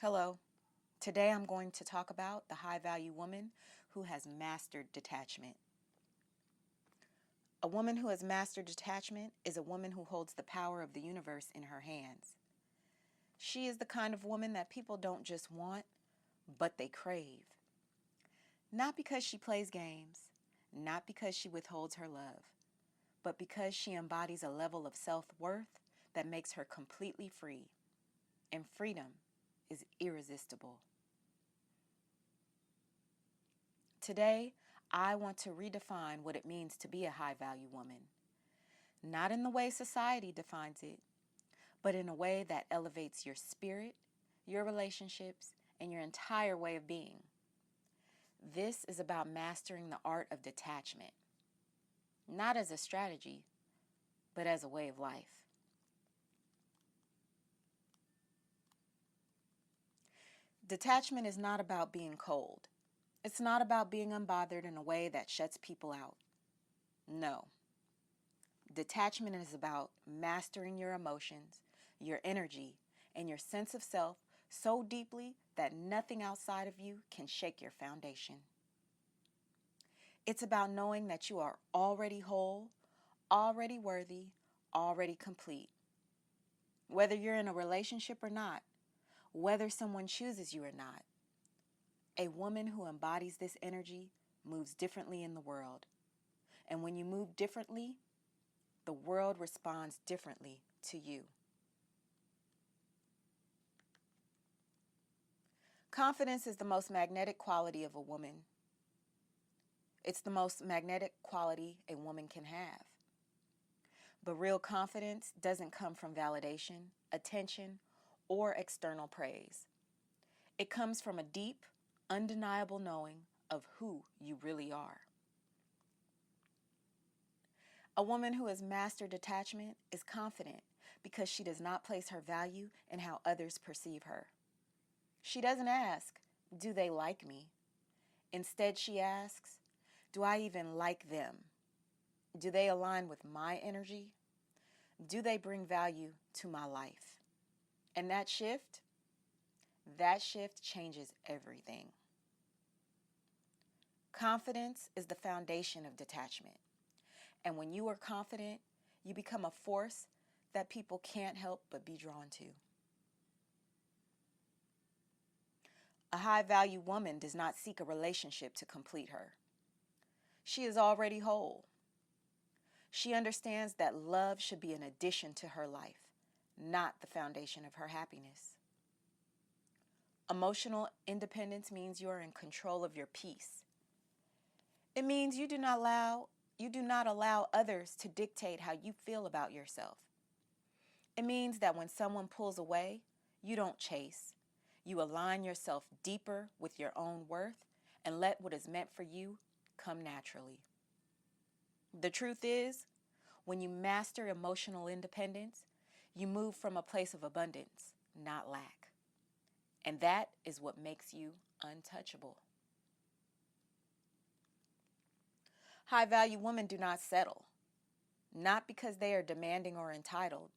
Hello. Today I'm going to talk about the high value woman who has mastered detachment. A woman who has mastered detachment is a woman who holds the power of the universe in her hands. She is the kind of woman that people don't just want, but they crave. Not because she plays games, not because she withholds her love, but because she embodies a level of self-worth that makes her completely free. And freedom is irresistible. Today, I want to redefine what it means to be a high-value woman. Not in the way society defines it, but in a way that elevates your spirit, your relationships, and your entire way of being. This is about mastering the art of detachment, not as a strategy, but as a way of life. Detachment is not about being cold. It's not about being unbothered in a way that shuts people out. No. Detachment is about mastering your emotions, your energy, and your sense of self so deeply that nothing outside of you can shake your foundation. It's about knowing that you are already whole, already worthy, already complete. Whether you're in a relationship or not, whether someone chooses you or not, a woman who embodies this energy moves differently in the world. And when you move differently, the world responds differently to you. Confidence is the most magnetic quality of a woman. It's the most magnetic quality a woman can have. But real confidence doesn't come from validation, attention, or external praise. It comes from a deep, undeniable knowing of who you really are. A woman who has mastered detachment is confident because she does not place her value in how others perceive her. She doesn't ask, "Do they like me?" Instead, she asks, "Do I even like them? Do they align with my energy? Do they bring value to my life?" And that shift changes everything. Confidence is the foundation of detachment. And when you are confident, you become a force that people can't help but be drawn to. A high-value woman does not seek a relationship to complete her. She is already whole. She understands that love should be an addition to her life, not the foundation of her happiness. Emotional independence means you are in control of your peace. It means you do not allow others to dictate how you feel about yourself. It means that when someone pulls away, you don't chase. You align yourself deeper with your own worth and let what is meant for you come naturally. The truth is, when you master emotional independence, you move from a place of abundance, not lack. And that is what makes you untouchable. High-value women do not settle, not because they are demanding or entitled,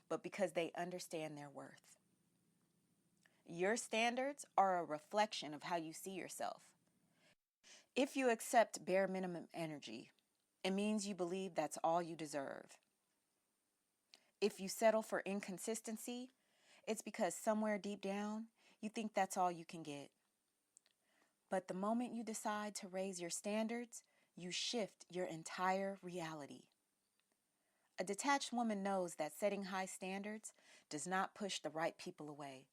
but because they understand their worth. Your standards are a reflection of how you see yourself. If you accept bare minimum energy, it means you believe that's all you deserve. If you settle for inconsistency, it's because somewhere deep down, you think that's all you can get. But the moment you decide to raise your standards, you shift your entire reality. A detached woman knows that setting high standards does not push the right people away.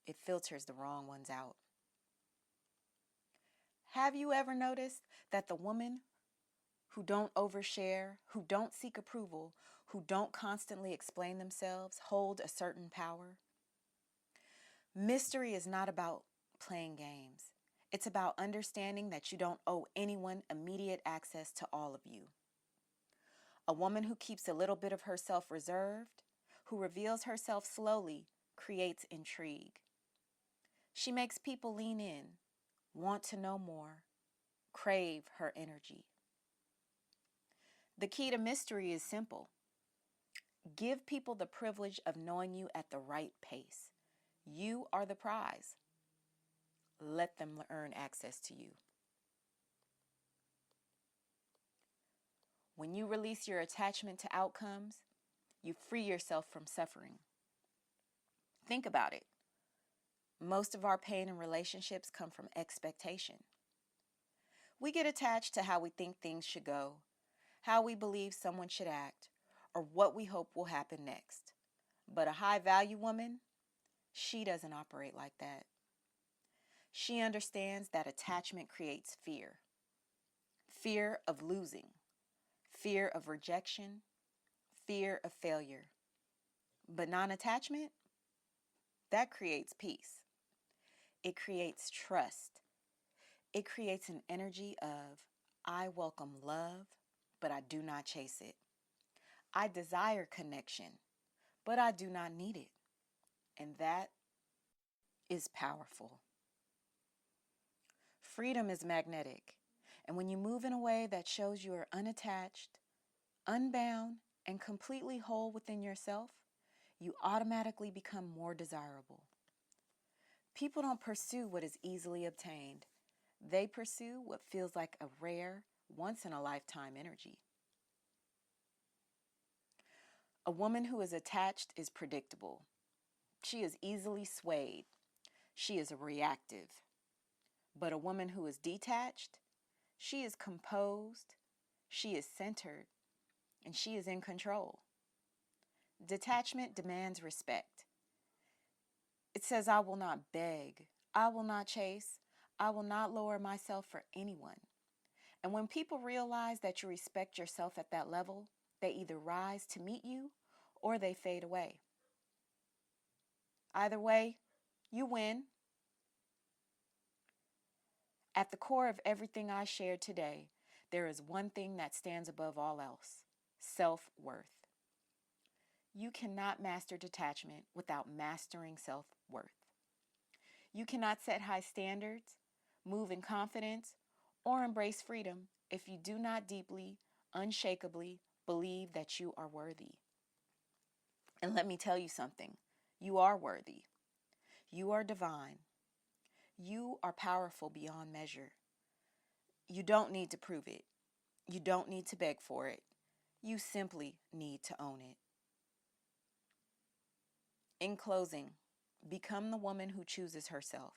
It filters the wrong ones out. Have you ever noticed that the women who don't overshare, who don't seek approval, who don't constantly explain themselves, hold a certain power? Mystery is not about playing games. It's about understanding that you don't owe anyone immediate access to all of you. A woman who keeps a little bit of herself reserved, who reveals herself slowly, creates intrigue. She makes people lean in, want to know more, crave her energy. The key to mystery is simple. Give people the privilege of knowing you at the right pace. You are the prize. Let them earn access to you. When you release your attachment to outcomes, you free yourself from suffering. Think about it. Most of our pain in relationships come from expectation. We get attached to how we think things should go, how we believe someone should act, or what we hope will happen next. But a high value woman, she doesn't operate like that. She understands that attachment creates fear. Fear of losing, fear of rejection, fear of failure. But non-attachment, that creates peace. It creates trust. It creates an energy of, I welcome love, but I do not chase it. I desire connection, but I do not need it. And that is powerful. Freedom is magnetic. And when you move in a way that shows you are unattached, unbound, and completely whole within yourself, you automatically become more desirable. People don't pursue what is easily obtained. They pursue what feels like a rare, once-in-a-lifetime energy. A woman who is attached is predictable. She is easily swayed. She is reactive. But a woman who is detached, she is composed, she is centered, and she is in control. Detachment demands respect. It says, I will not beg, I will not chase, I will not lower myself for anyone. And when people realize that you respect yourself at that level, they either rise to meet you or they fade away. Either way, you win. At the core of everything I shared today, there is one thing that stands above all else: self-worth. You cannot master detachment without mastering self-worth. You cannot set high standards, move in confidence, or embrace freedom if you do not deeply, unshakably believe that you are worthy. And let me tell you something. You are worthy. You are divine. You are powerful beyond measure. You don't need to prove it. You don't need to beg for it. You simply need to own it. In closing, become the woman who chooses herself.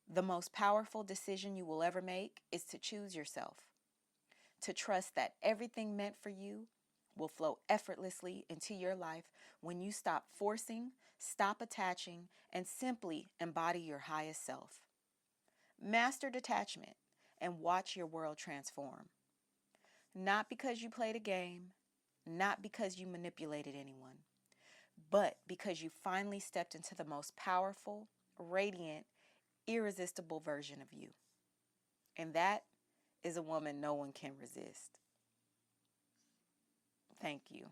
The most powerful decision you will ever make is to choose yourself, to trust that everything meant for you will flow effortlessly into your life when you stop forcing, stop attaching, and simply embody your highest self. Master detachment and watch your world transform. Not because you played a game, not because you manipulated anyone, but because you finally stepped into the most powerful, radiant, irresistible version of you. And that is a woman no one can resist. Thank you.